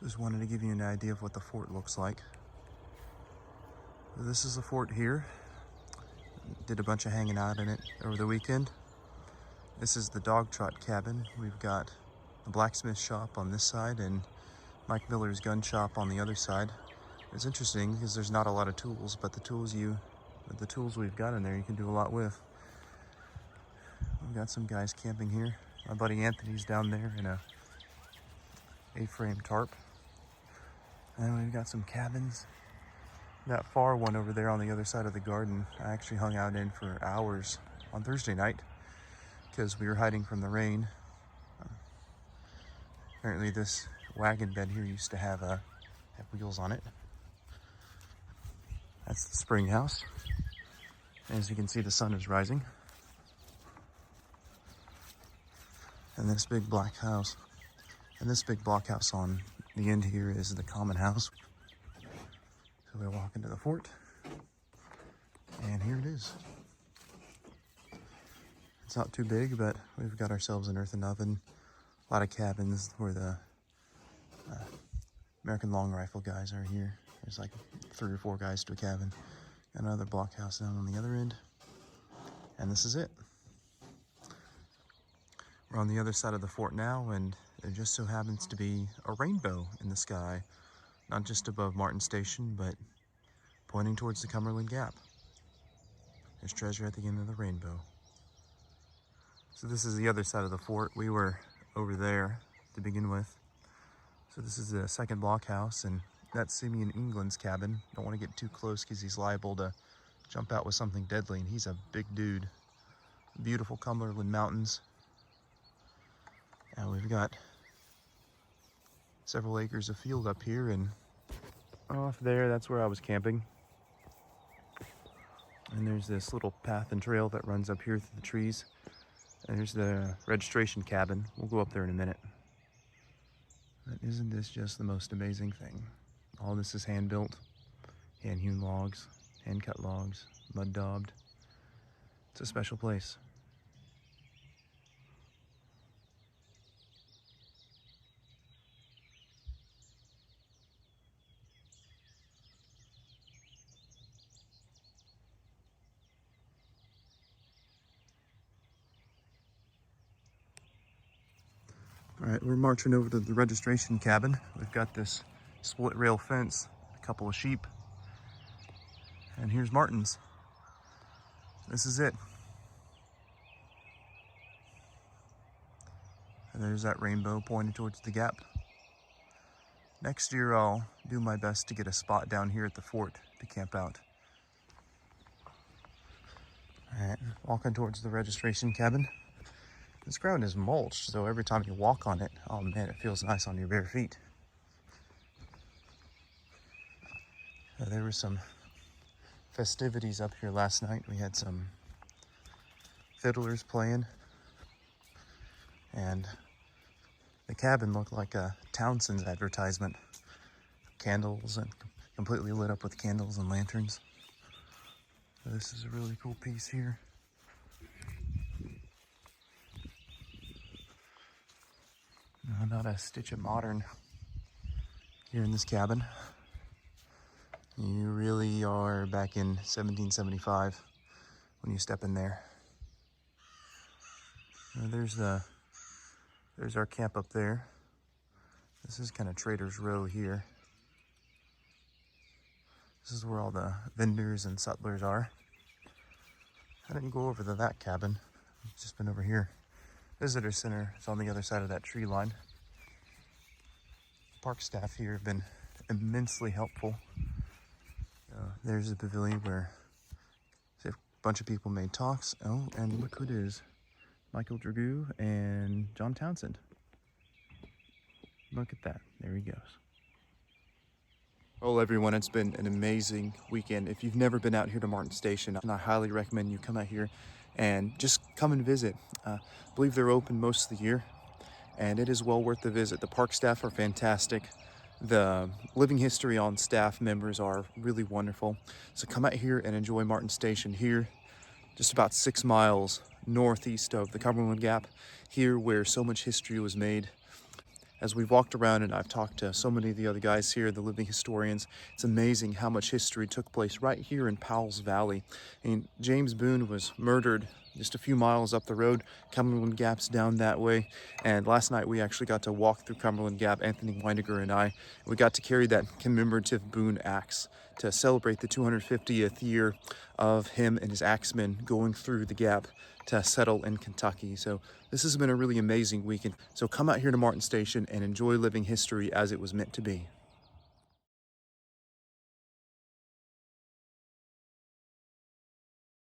Just wanted to give you an idea of what the fort looks like. This is the fort here. Did a bunch of hanging out in it over the weekend. This is the dog trot cabin. We've got the blacksmith shop on this side and Mike Miller's gun shop on the other side. It's interesting because there's not a lot of tools, but the tools we've got in there you can do a lot with. We've got some guys camping here. My buddy Anthony's down there in a A-frame tarp. And we've got some cabins. That far one over there on the other side of the garden, I actually hung out in for hours on Thursday night because we were hiding from the rain. Apparently this wagon bed here used to have wheels on it. That's the spring house. As you can see, the sun is rising. And this big black house. And this big blockhouse on the end here is the common house. So we walk into the fort, and here it is. It's not too big, but we've got ourselves an earthen oven, a lot of cabins where the American long rifle guys are here. There's like 3 or 4 guys to a cabin. Got another blockhouse down on the other end, and this is it. We're on the other side of the fort now, and there just so happens to be a rainbow in the sky. Not just above Martin Station, but pointing towards the Cumberland Gap. There's treasure at the end of the rainbow. So this is the other side of the fort. We were over there to begin with. So this is the second blockhouse, and that's Simeon England's cabin. Don't want to get too close because he's liable to jump out with something deadly, and he's a big dude. Beautiful Cumberland Mountains. And we've got several acres of field up here, and off there, that's where I was camping. And there's this little path and trail that runs up here through the trees. And there's the registration cabin. We'll go up there in a minute. But isn't this just the most amazing thing? All this is hand-built, hand-hewn logs, hand-cut logs, mud-daubed. It's a special place. All right, we're marching over to the registration cabin. We've got this split rail fence, a couple of sheep, and here's Martin's. This is it. And there's that rainbow pointed towards the gap. Next year, I'll do my best to get a spot down here at the fort to camp out. All right, walking towards the registration cabin. This ground is mulched, so every time you walk on it, oh man, it feels nice on your bare feet. There were some festivities up here last night. We had some fiddlers playing, and the cabin looked like a Townsend's advertisement. Candles, and completely lit up with candles and lanterns. This is a really cool piece here. No, not a stitch of modern here in this cabin. You really are back in 1775 when you step in there. There's our camp up there. This is kind of Trader's Row here. This is where all the vendors and sutlers are. I didn't go over to that cabin. I've just been over here. Visitor center is on the other side of that tree line. Park staff here have been immensely helpful. There's a pavilion where a bunch of people made talks. Oh, and look who it is. Michael Dragoo and John Townsend. Look at that. There he goes. Well, everyone, it's been an amazing weekend. If you've never been out here to Martin Station, I highly recommend you come out here and just come and visit. I believe they're open most of the year, and it is well worth the visit. The park staff are fantastic. The living history on staff members are really wonderful. So come out here and enjoy Martin Station here, just about 6 miles northeast of the Cumberland Gap, here where so much history was made. as we've walked around and I've talked to so many of the other guys here, the living historians, it's amazing how much history took place right here in Powell's Valley. And James Boone was murdered just a few miles up the road. Cumberland Gap's down that way. And last night we actually got to walk through Cumberland Gap, Anthony Weiniger and I. We got to carry that commemorative Boone axe to celebrate the 250th year of him and his axemen going through the gap to settle in Kentucky. So this has been a really amazing weekend. So come out here to Martin Station and enjoy living history as it was meant to be.